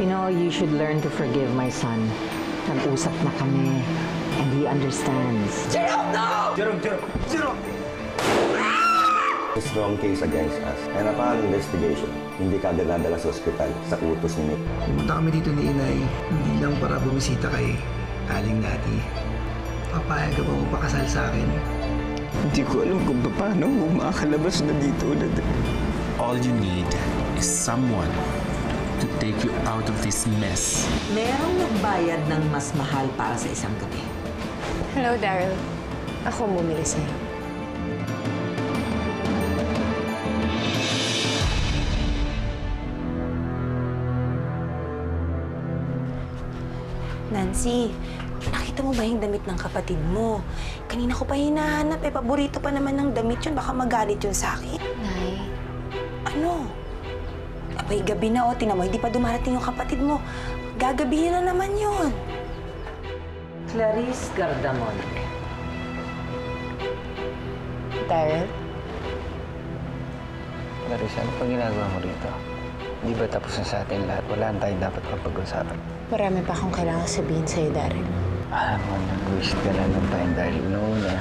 You know, you should learn to forgive my son. Nag-usap na kami, and he understands. A strong case against us. And upon investigation, hindi ka agad nadala sa ospital sa utos ni Nick. Pumunta kami dito ni Inay, hindi lang para bumisita kay Aling Nati. Papayag ka ba magpakasal sa akin? Hindi ko alam kung paano ako makakalabas na dito ulit. All you need is someone to take you out of this mess. Merong nagbayad ng mas mahal para sa isang gabi. Hello, Daryl. Ako bumili sa'yo. Nancy, nakita mo ba yung damit ng kapatid mo? Kanina ko pa hinahanap paborito pa naman ng damit yun. Baka magalit yun sa akin. Nay, Ano? Abay, gabi na tinan mo, hindi pa dumarating yung kapatid mo. Gagabihin na naman yun. Clarice Gardamon. Daryl? Larissa, ano pa ginagawa mo rito? Di ba tapos na sa atin lahat? Wala na tayong dapat mapag-usapan. Marami pa akong kailangan sabihin sa'yo, Daryl. Alam mo, nag-waste ka lang ng time dahil una,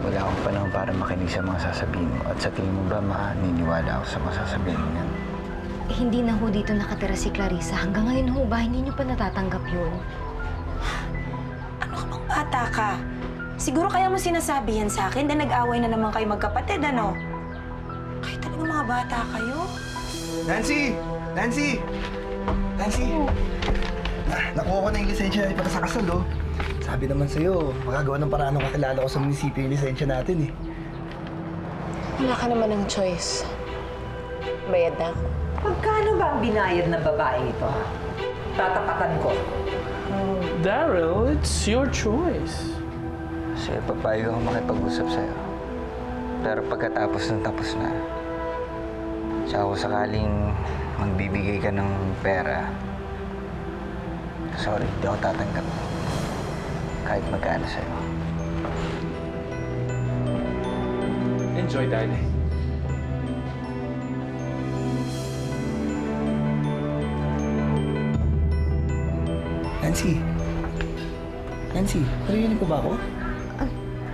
wala akong panahon para makinig sa mga sasabihin mo. At sa tingin mo ba, maniniwala ako sa mga sasabihin mo yan? Hindi na ho dito nakatira si Clarissa. Hanggang ngayon ho, ba hindi niyo pa natatanggap yun? Ano ka bang bata ka? Siguro kaya mo sinasabi yan sa akin dahil nag-away na naman kayo magkapatid, ano? Kayo talaga mga bata kayo? Nancy! Nancy! Nancy! Nakuha ko na yung lisensya para sa kasal, oh. Sabi naman sa'yo, magagawa ng paraan ng kakilala ko sa munisipyo yung lisensya natin, eh. Wala ka naman ng choice. Bayad na ako. Magkano ba ang binayad ng babaeng ito, ha? Tatapatan ko. Daryl, it's your choice. Kasi papayag ako makipag-usap sa'yo. Pero pagkatapos ng tapos na, tsaka kung sakaling magbibigay ka ng pera, sorry, hindi ako tatanggap. Kahit magkano sa'yo. Enjoy, darling. Nancy! Nancy, narinig ko ba ako?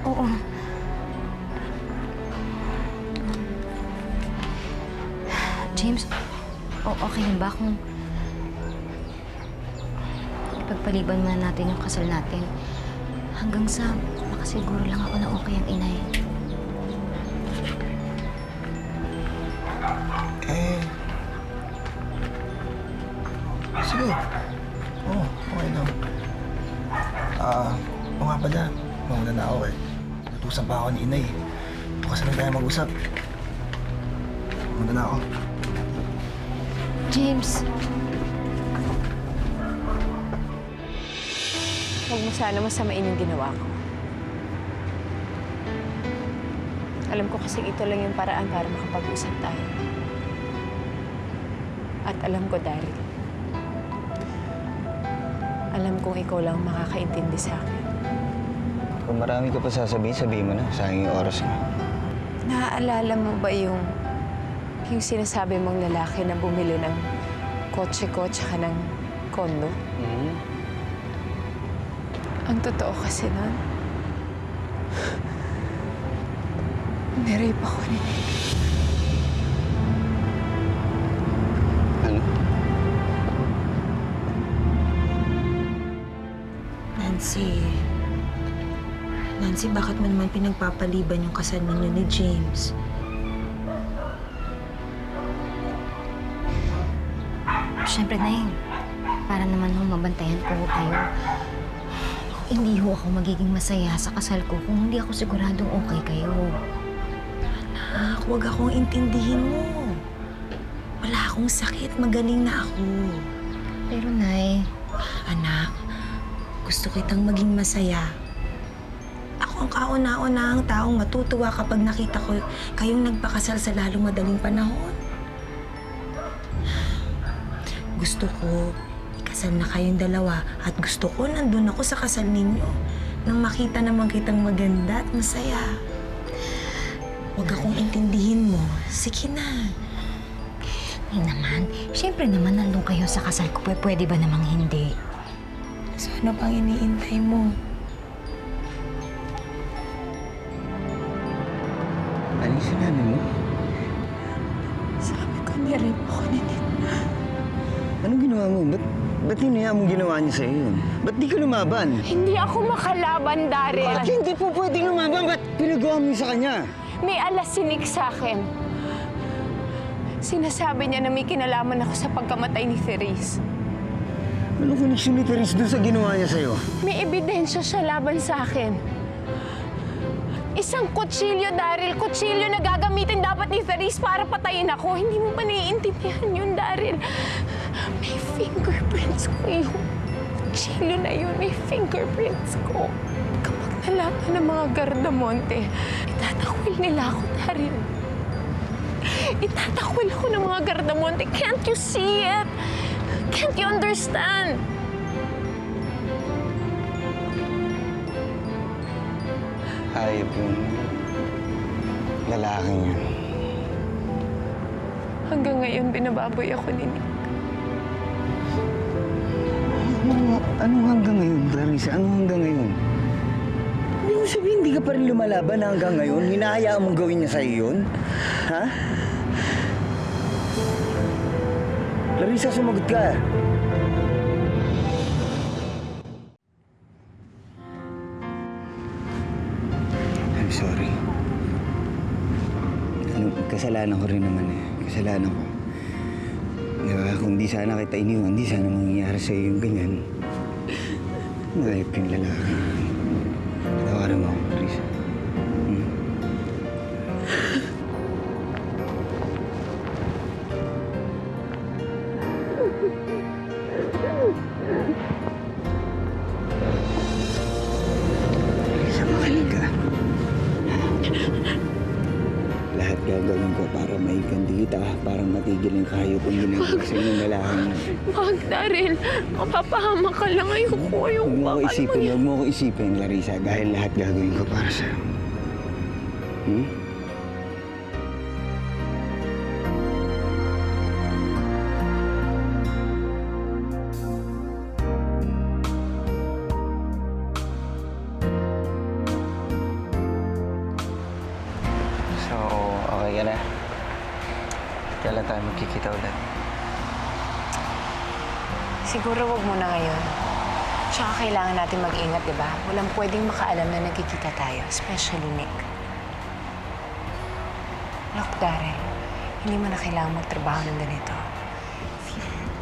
Oo. James, okay lang ba kung ipagpaliban muna natin yung kasal natin? Hanggang sa makasiguro lang ako na okay ang inay. Sige. Oo, okay lang. Oo nga pala. Mauna na ako, eh. Natusan pa ako ni Inay, eh. Bukas na tayo mag-usap. Mauna na ako. James, Huwag mo sana masamain yung ginawa ko. Alam ko kasi ito lang yung paraan para makapag-usap tayo. At alam ko, Daryl, alam kong ikaw lang makakaintindi sa akin. Kung marami ka pa sasabihin, sabihin mo na. Sayang yung oras mo. Naaalala mo ba yung sinasabi mong lalaki na bumili ng kotse ko tsaka ng kondo? Ang totoo kasi nun, nirape ako ni Nick. Ano? Nancy. Nancy, bakit mo naman pinagpapaliban yung kasal ninyo ni James? syempre na yun. Para naman ho mabantayan ko kayo. Hindi ho ako magiging masaya sa kasal ko kung hindi ako siguradong okay kayo. Anak, huwag akong intindihin mo. Wala akong sakit. Magaling na ako. Pero, Nay... Anak, gusto kitang maging masaya. Ako ang kauna-unahang taong matutuwa kapag nakita ko kayong nagpakasal sa lalong madaling panahon. Gusto ko ikasal na kayong dalawa at gusto ko nandun ako sa kasal ninyo nang makita naman kitang maganda at masaya. Huwag akong intindihin mo. Sige na. Eh naman, syempre naman nandun kayo sa kasal ko. Pwede ba namang hindi? So ano pang iniintay mo? Ano yung sinabi mo? Sabi ko, nirip ako ni Nick. Anong ginawa mo? Ba't hinayaan mong ginawa niya sa'yo yun? Ba't di ka lumaban? Hindi ako makalaban, Daryl. Bakit hindi po pwedeng lumaban? Ba't pinagawa mo yun sa kanya? May alas si Nick sa akin. Sinasabi niya na may kinalaman ako sa pagkamatay ni Therese. Anong koneksyon ni Therese doon sa ginawa niya sa'yo? May ebidensya siya laban sa akin. Isang kutsilyo, Daryl. Kutsilyo na gagamitin dapat ni Therese para patayin ako. Hindi mo ba naiintindihan yun, Daryl? May fingerprints ko yung kutsilyo na yun. May fingerprints ko. Kapag nalaman ng mga Gardamonte, itatakwil nila ako, Daryl. Itatakwil ako ng mga Gardamonte. Can't you see it? Can't you understand? Hayop yung lalaking yun. Hanggang ngayon, binababoy ako ni Nick. Anong hanggang ngayon, Clarissa? Anong hanggang ngayon? Hindi mo sabihin, hindi ka pa rin lumalaban hanggang ngayon? Hinahayaan mong gawin niya sa'yo yun? Ha? Clarissa, sumagot ka. I'm sorry. Kasalanan ko rin naman eh. Kasalanan ko. Diba, kung di sana kita iniwan, di sana mangyayari sa'yo yung ganyan. Nayip yung lalaki. Tawaran mo ako, Clarissa. Clarissa, makinig ka. Lahat gagawin ko para maikandi kita, para matigil yung kahayop ang ginagawa sa inyong lalaking. Wag, Daryl. Mapapahama ka lang. Ayoko. Huwag mo ako isipin, huwag mo ako isipin, Clarissa, dahil lahat gagawin ko para sa'yo. So, okay ka na? Kailan tayo magkikita ulit? Siguro wag mo na ngayon. Tsaka kailangan natin mag-ingat, di ba? Walang pwedeng makaalam na nagkikita tayo, especially Nick. Look, Daryl, hindi mo na kailangan magtrabaho ng ganito.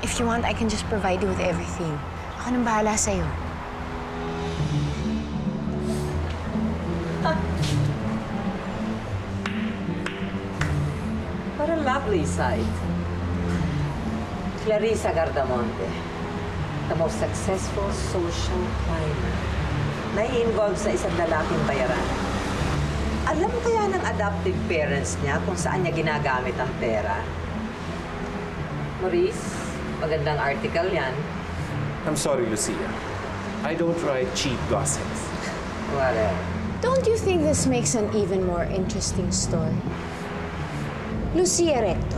If you want, I can just provide you with everything. Ako nang bahala sa'yo. What a lovely sight. Clarissa Gardamonte, the most successful social climber, nai-involve sa isang lalaking bayaran. Alam kaya ng adoptive parents niya kung saan niya ginagamit ang pera? Maurice, magandang article yan. I'm sorry, Lucia. I don't write cheap gossips. Whatever. Don't you think this makes an even more interesting story? Lucia Recto,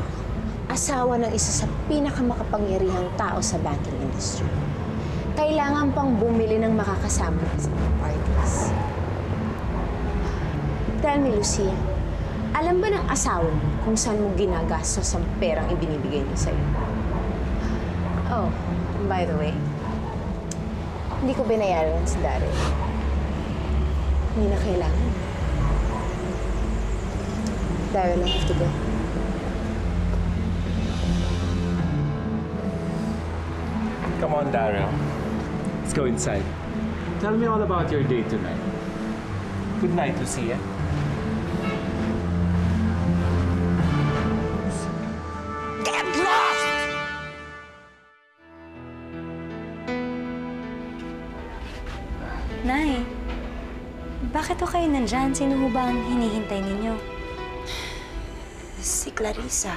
asawa ng isa sa pinakamakapangyarihang tao sa banking industry. Kailangan pang bumili ng makakasama sa mga parties. Tell me, Lucia, alam ba ng asawa mo kung saan mo ginagastos ang perang ibinibigay niya sa'yo? Oh, by the way, hindi ko binayaran si Daryl. Hindi na kailangan. Daryl, I have to go. Come on, Daryl. Let's go inside. Tell me all about your day tonight. Good night, Lucia. Nay, bakit ho kayo nandyan? Sino ho ba ang hinihintay ninyo? Si Clarissa.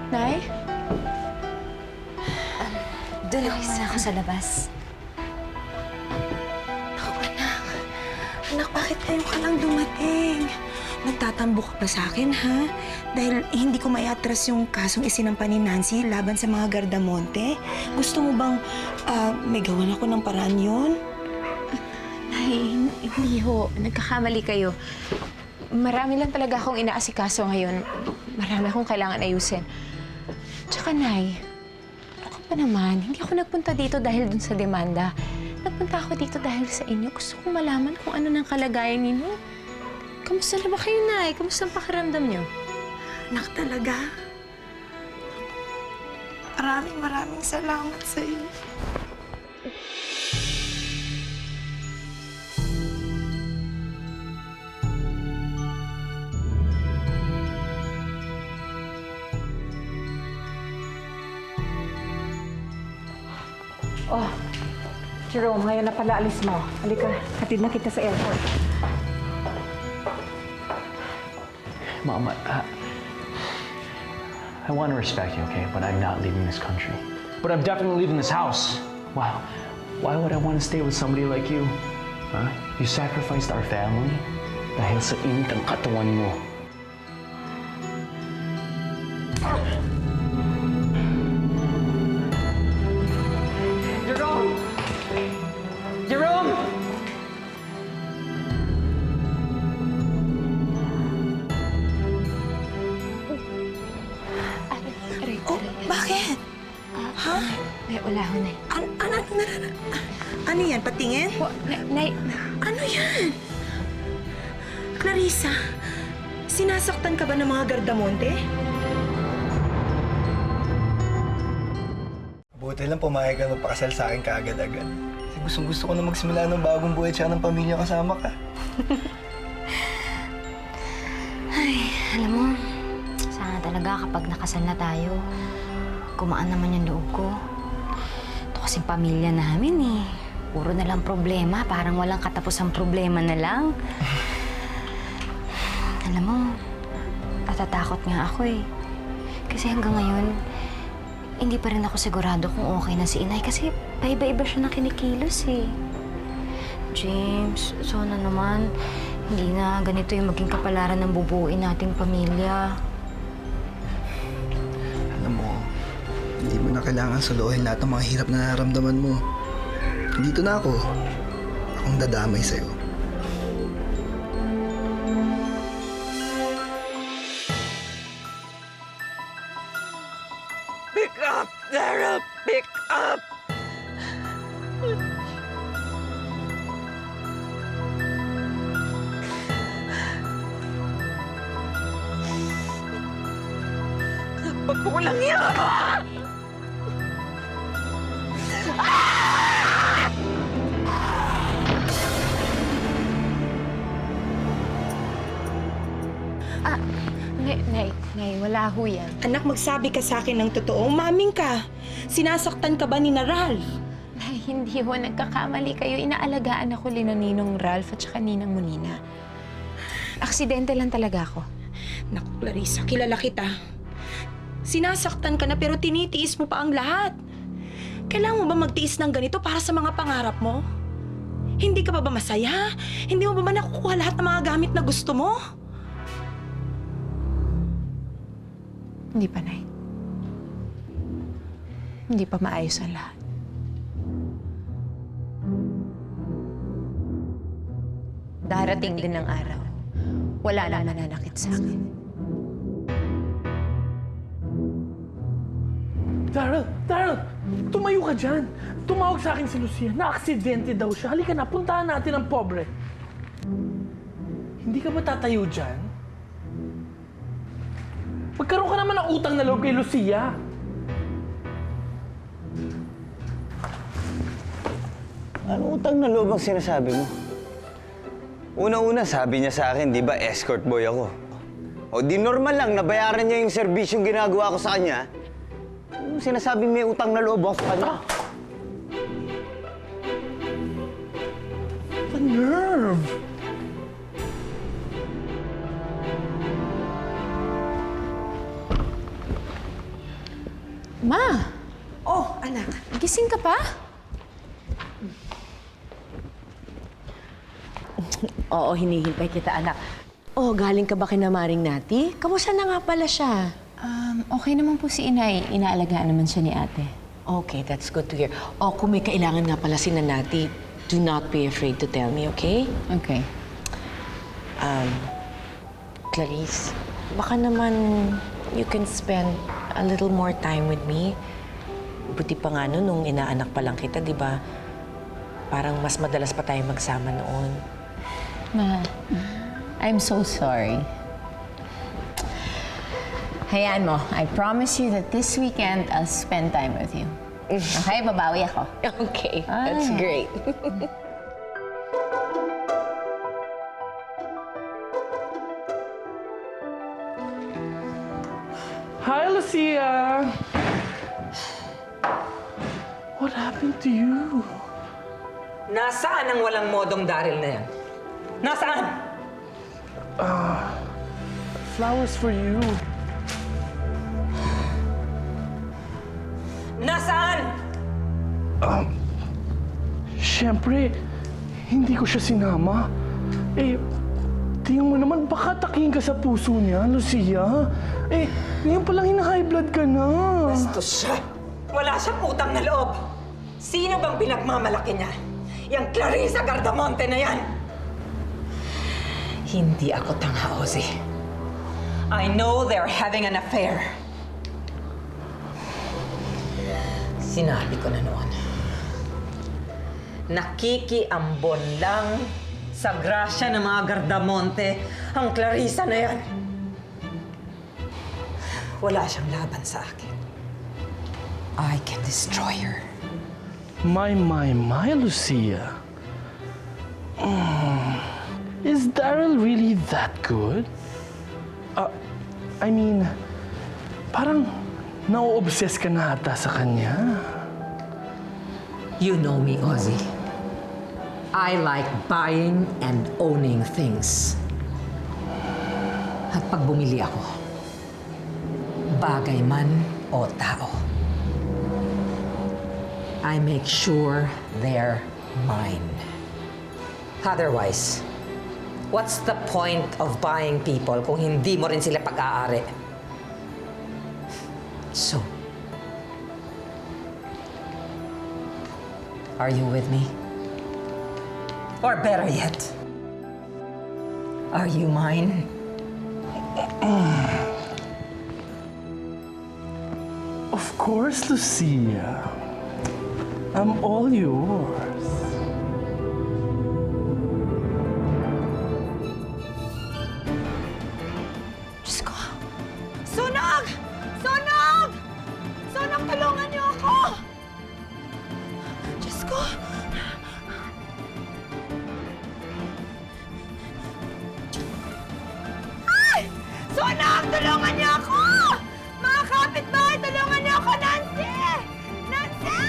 Nay? Doon ako muna ako sa labas. Anak, Bakit ngayon ka lang dumating? Nagtatambo ka ba sa akin, ha? Dahil hindi ko maiatras yung kasong isinampa ni Nancy laban sa mga Gardamonte? Gusto mo bang may gawan ako ng paraan yun? Nay, hindi ho. Nagkakamali kayo. Marami lang talaga akong inaasikaso ngayon. Marami akong kailangan ayusin. Tsaka, Nay, ano ka pa naman? Hindi ako nagpunta dito dahil dun sa demanda. Nagpunta ako dito dahil sa inyo. Gusto kong malaman kung ano ng kalagayan ninyo. Kamusta na ba kayo, Nay? Kamusta ang pakiramdam niyo? Anak talaga. Maraming salamat sa iyo. Oh, Jerome, ngayon na pala alis mo. Halika, hatid na kita sa airport. Mom, I want to respect you, okay? But I'm not leaving this country. But I'm definitely leaving this house. Wow. Why would I want to stay with somebody like you? Huh? You sacrificed our family dahil sa init ang katawan mo. Jerome! Jerome! Aray, Oh, bakit? Ha? Nay, wala ho, Nay. Ano yan? Patingin? Po, Nay, Ano yan? Clarissa, sinasaktan ka ba ng mga Gardamonte? Buti lang pumayag ka magpakasal sa akin kaagad-agad. Kasi gustong-gusto ko na magsimula ng bagong buhay at ng pamilya kasama ka. Ay, alam mo, sana talaga kapag nakasal na tayo, gumaan naman yung loob ko. Ito kasing pamilya namin eh. Puro na lang problema, parang walang katapusang problema na lang. Alam mo, natatakot nga ako eh. Kasi hanggang ngayon, hindi pa rin ako sigurado kung okay na si Inay kasi paiba-iba siya na kinikilos eh. James, sana naman hindi na ganito yung maging kapalaran ng bubuuin nating pamilya. Alam mo, hindi mo na kailangan suluhin lahat ng mga hirap na nararamdaman mo. Dito na ako. Akong dadamay sa'yo. Pick up, Daryl! Pick up! Pagkulang yan! Nay, wala ho yan. Anak, magsabi ka sa akin ng totoo. Umaming ka. Sinasaktan ka ba ni Ralph? Nay, hindi ho. Nagkakamali kayo. Inaalagaan ako ni Ninong Ralph at saka Ninang Monina. Aksidente lang talaga ako. Naku, Clarissa, kilala kita. Sinasaktan ka na pero tinitiis mo pa ang lahat. Kailangan mo ba magtiis ng ganito para sa mga pangarap mo? Hindi ka pa ba masaya? Hindi mo ba nakukuha lahat ng mga gamit na gusto mo? Hindi pa, Nay. Hindi pa maayos ang lahat. Darating din ang araw. Wala na mananakit sa akin. Daryl! Tumayo ka dyan! Tumawag sa akin si Lucia. Na-aksidente daw siya. Halika na, puntahan natin ang pobre. Hindi ka ba tatayo dyan? Magkaroon ka naman ng utang na loob kay Lucia. Ano utang na loob ang sinasabi mo? Una-una, sabi niya sa akin, di ba, escort boy ako. O di normal lang, nabayaran niya yung serbisyong ginagawa ko sa kanya. Ano sinasabi may utang na loob ako sa kanya? The nerve! Ma! Oh, anak. Gising ka pa? Oo, hinihintay kita, anak. Oh, galing ka ba kina Maring Nati? Kamusta na nga pala siya? Okay naman po si Inay. Inaalagaan naman siya ni ate. Okay, that's good to hear. Oh, kung may kailangan nga pala si Nati, do not be afraid to tell me, okay? Okay. Clarice, baka naman you can spend a little more time with me. Buti pa nga no, nung inaanak pa lang kita, di ba? Parang mas madalas pa tayo magsama noon. Ma, I'm so sorry. Hayaan mo, I promise you that this weekend I'll spend time with you. Okay, babawi ako. Okay, that's great. Hi, Lucia! What happened to you? Nasaan ang walang modong Daryl na yan? Nasaan? Flowers for you. Nasaan? Siyempre, hindi ko siya sinama. Eh, tingnan mo naman, baka takihin ka sa puso niya, Lucia. Eh, ngayon palang hina-high blood ka na. Bastos siya. Wala siyang utang na loob. Sino bang pinagmamalaki niya? Yang Clarissa Gardamonte na yan. Hindi ako tanga, Ozzy. I know they're having an affair. Sinabi ko na noon. Nakikiambon lang sa grasya ng mga Gardamonte ang Clarissa na yan. Wala siyang laban sa akin. I can destroy her. My, Lucia. Is Daryl really that good? I mean, parang na-obsess ka na ata sa kanya. You know me, Ozzy. I like buying and owning things. At pag bumili ako, bagay man o tao, I make sure they're mine. Otherwise, what's the point of buying people kung hindi mo rin sila pag-aari? So, are you with me? Or better yet, are you mine? Of course, Lucia. I'm all yours. Diyos ko! Sunog! Sunog! Sunog, tulungan niyo ako! Diyos ko! Ay! Sunog! Tulungan niyo ako! Mga kapitbahay, tulungan niyo ako! Nancy! Nancy!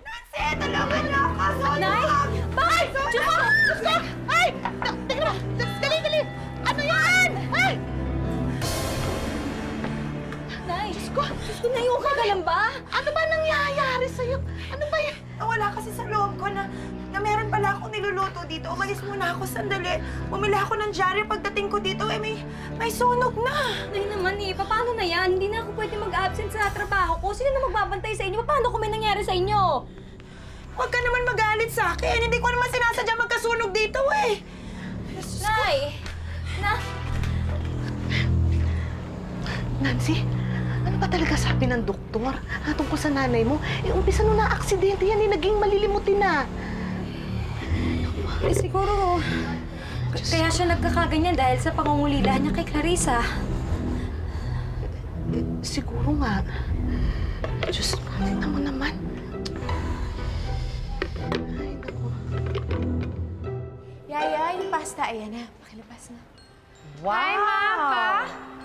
Nancy, tulungan niyo ako! Sunog! Nay! Bakit? Diyos ko! Diyos ko! Ay! Tingnan mo! Dali, dali! Ano yan? Ay! Nay! Diyos ko! Diyos ko, naiwan ka lang ba? Ano ba nangyayari sa'yo? Ano ba yan? Wala kasi sa loob ko na meron pala akong niluluto dito. Umalis muna ako sandali. Bumili ako ng dyaryo. Pagdating ko dito, may sunog na. Nay naman paano na yan? Hindi na ako pwede mag-absent sa trabaho ko. Sino na magbabantay sa inyo? Paano kung may nangyari sa inyo? Huwag ka naman magalit sa akin. Hindi ko naman sinasadya magkasunog dito eh. Nay! Nancy, ano ba talaga sabi ng doktor? Tungkol sa nanay mo? Umpisa nung na-aksidente yan, naging malilimutin na. Siguro, kaya siya nagkakaganyan dahil sa pangungulidahan niya kay Clarissa. Siguro nga. Diyos, tingnan mo naman. Ay, naku. Yaya, yung pasta, ayan na. Pakilabas na. Wow! Hi, Maka!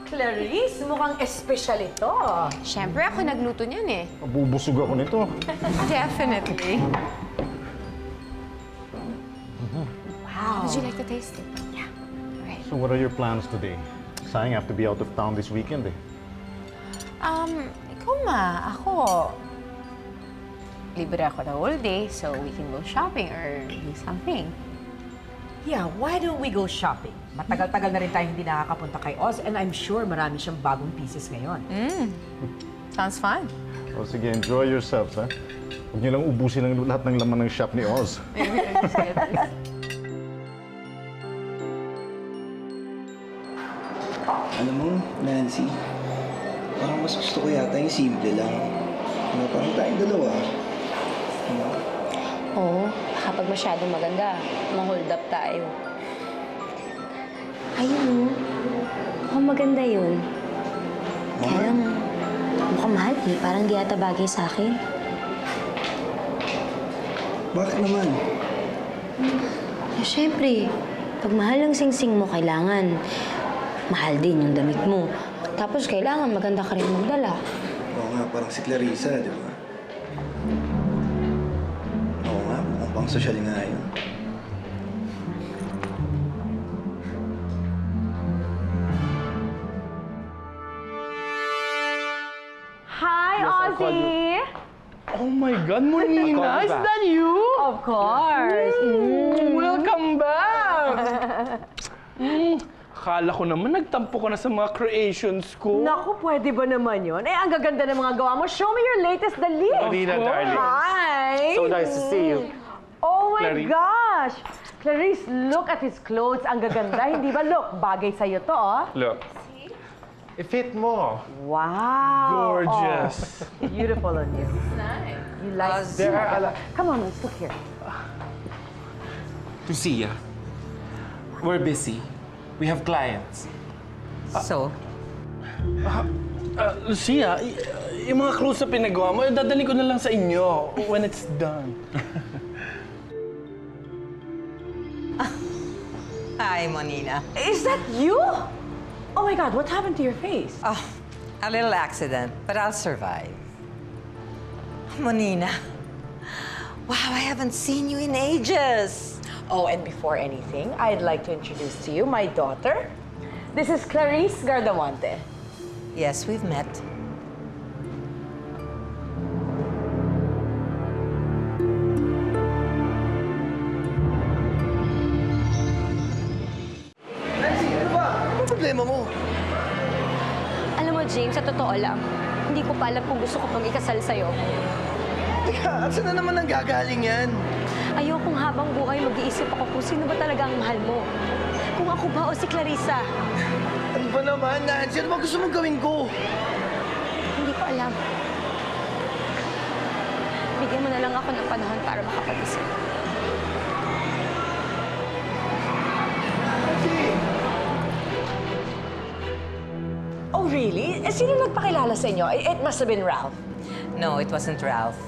Clarice, mukhang espesyal ito. Siyempre, ako nagluto niyan eh. Mabubusog ako nito. Definitely. Wow. Would you like to taste it? Yeah. Right. So what are your plans today? Sayang, I have to be out of town this weekend eh. Ikaw ma, ako. libre ako the whole day, so we can go shopping or do something. Yeah, why don't we go shopping? Matagal-tagal na rin tayo hindi nakakapunta kay Oz and I'm sure marami siyang bagong pieces ngayon. Sounds fun. O sige, enjoy yourselves, ha? Huwag niyo lang ubusin ang lahat ng laman ng shop ni Oz. Alam mo, Nancy, parang mas gusto ko yata yung simple lang. Parang tayong dalawa. Oo, kapag masyadong maganda, ma-hold up tayo. Ayun, mukhang maganda yun. Kaya lang, mukhang mahal eh. Parang di ata bagay sa akin. Bakit naman? Siyempre, pag mahal ang singsing mo, kailangan mahal din yung damit mo. Tapos kailangan maganda ka rin magdala. Oo nga, parang si Clarissa, di ba? Oo nga, mukhang pang sosyal nga yun. Hi, Ozzy! Oh my God, Monina, is that you? Of course! Welcome back! Akala ko naman nagtampo ka na sa mga creations ko. Naku, pwede ba naman yun? Eh, ang gaganda ng mga gawa mo. Show me your latest dali. Monina, darling. Hi! So nice to see you. Oh my Clarice. gosh! Clarice, look at his clothes. Ang gaganda. Hindi ba? Look, bagay sa'yo to, oh. Look. I-fit mo. Wow! Gorgeous. Oh, beautiful on you. Nice. You like There are a lot. Come on, let's look here. Lucia, we're busy. We have clients. So, Lucia, yung mga clothes na pinagawa mo, dadali ko na lang sa inyo when it's done. hi, Monina. Is that you? Oh my God, what happened to your face? Oh, a little accident, but I'll survive. Monina, wow, I haven't seen you in ages. Oh, and before anything, I'd like to introduce to you my daughter. This is Clarice Gardamonte. Yes, we've met. Nancy, ano ba? Ano problema mo? Alam mo, James, sa totoo lang, hindi ko pa alam kung gusto ko pang ikasal sa'yo. Teka, saan na naman ang gagaling yan? Ayokong habang buhay mag-iisip ako kung sino ba talaga ang mahal mo. Kung ako ba o si Clarissa. Ano ba naman, Nancy? Ano ba gusto mong gawin ko? Hindi ko alam. Bigyan mo na lang ako ng panahon para makapag-isip. Oh, really? Eh, sino nagpakilala sa inyo? It must have been Ralph. No, it wasn't Ralph.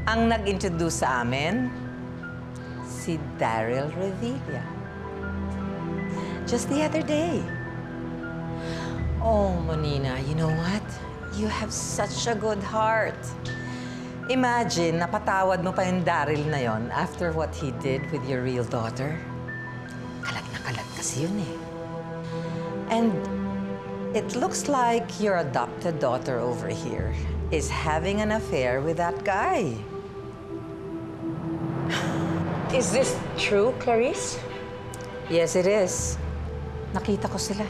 Ang nag-introduce sa amin, si Daryl Revilla. Just the other day. Oh, Monina, you know what? You have such a good heart. Imagine, napatawad mo pa yung Daryl na yon after what he did with your real daughter. Kalag na kalag kasi yun eh. And it looks like your adopted daughter over here is having an affair with that guy. Is this true, Clarice? Yes, it is. Nakita ko sila.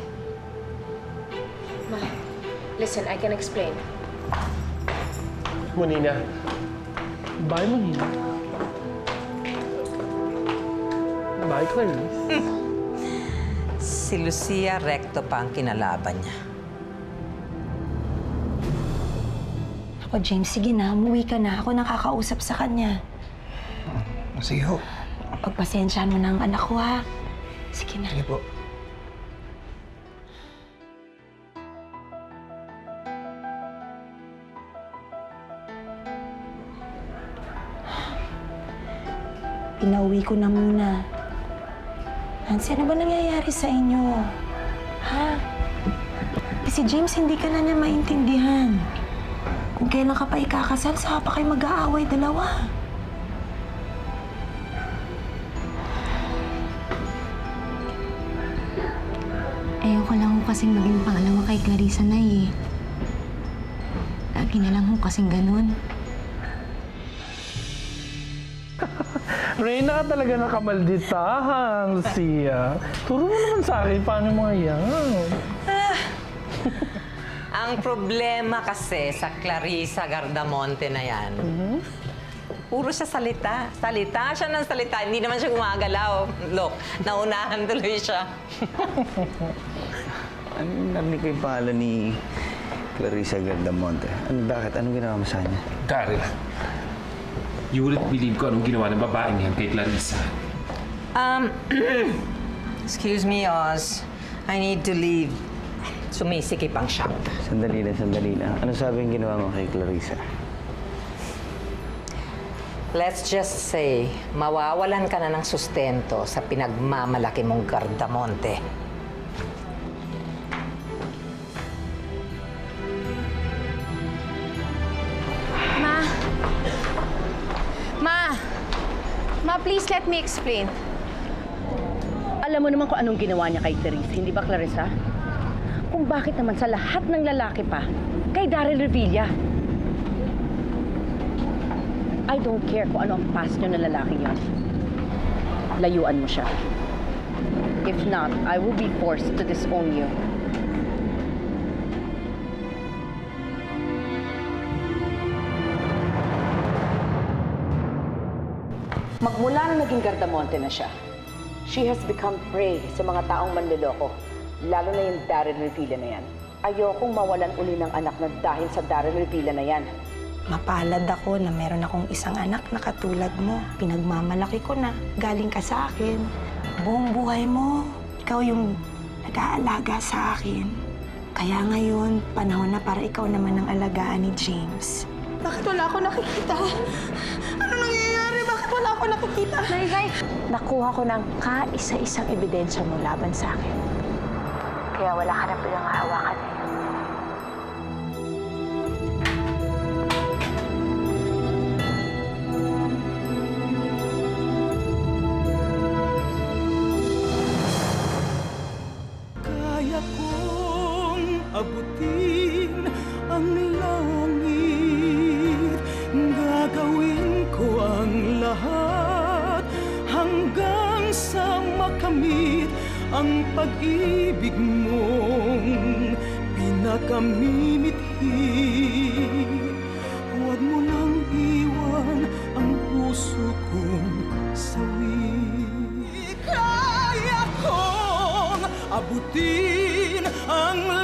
Ma, listen, I can explain. Monina. Bye, Monina. Bye, Clarice. Si Lucia Recto pa ang kinalaban niya. Ako, James, sige na. Umuwi ka na. Ako nakakausap sa kanya. Sige ho. Pagpasensyahan mo na ang anak ko, ha? Sige na. Sige po. Pinauwi ko na muna. Nancy, ano ba nangyayari sa inyo? Ha? Eh, si James, hindi ka na niya maintindihan. Kung kailan ka pa ikakasal, saka pa kayo mag-aaway dalawa. Ayoko lang ho kasing maging pangalawa kay Clarissa na eh. Lagi na lang ho kasing ganun. Reyna ka talaga nakamalditahan, Lucia. Turo mo naman sa akin paano mga yan. Ang problema kasi sa Clarissa Gardamonte na yan, puro siya salita. Salita siya ng salita. Hindi naman siya gumagalaw. Look, naunahan tuloy siya. Ano yung narinig ko yung pangalan ni Clarissa Gardamonte? Bakit? Anong ginawa mo sa kanya? Daryl, you wouldn't believe ko anong ginawa ng babaeng yan kay Clarissa. Excuse me, Oz. I need to leave. Sumisikip ang shop. Sandali lang. Ano sabi yung ginawa mo kay Clarissa? Let's just say, mawawalan ka na ng sustento sa pinagmamalaki mong Gardamonte. Ma, please let me explain. Alam mo naman kung anong ginawa niya kay Therese, hindi ba, Clarissa? Kung bakit naman sa lahat ng lalaki pa, kay Daryl Revilla. I don't care kung ano ang past niyo na lalaki yon. Layuan mo siya. If not, I will be forced to disown you. Magmula na naging Gardamonte na siya, she has become prey sa mga taong manloloko, lalo na yung Daryl Revilla na yan. Ayokong mawalan uli ng anak na dahil sa Daryl Revilla na yan. Mapalad ako na meron akong isang anak na katulad mo. Pinagmamalaki ko na. Galing ka sa akin. Buong buhay mo, ikaw yung nag-aalaga sa akin. Kaya ngayon, panahon na para ikaw naman ang alagaan ni James. Bakit wala ako nakikita? Ano nangyayari? Bakit wala ako nakikita? Nakuha ko ng kaisa-isang ebidensya mo laban sa akin. Kaya wala ka na pinangahawakan ngayon. Kaya kong abutin ang langit, gagawin ko ang lahat hanggang sa makamit ang pag-ibig mong pinakamimithi. Huwag mo nang iwan ang puso kong sawi. Kaya kong abutin ang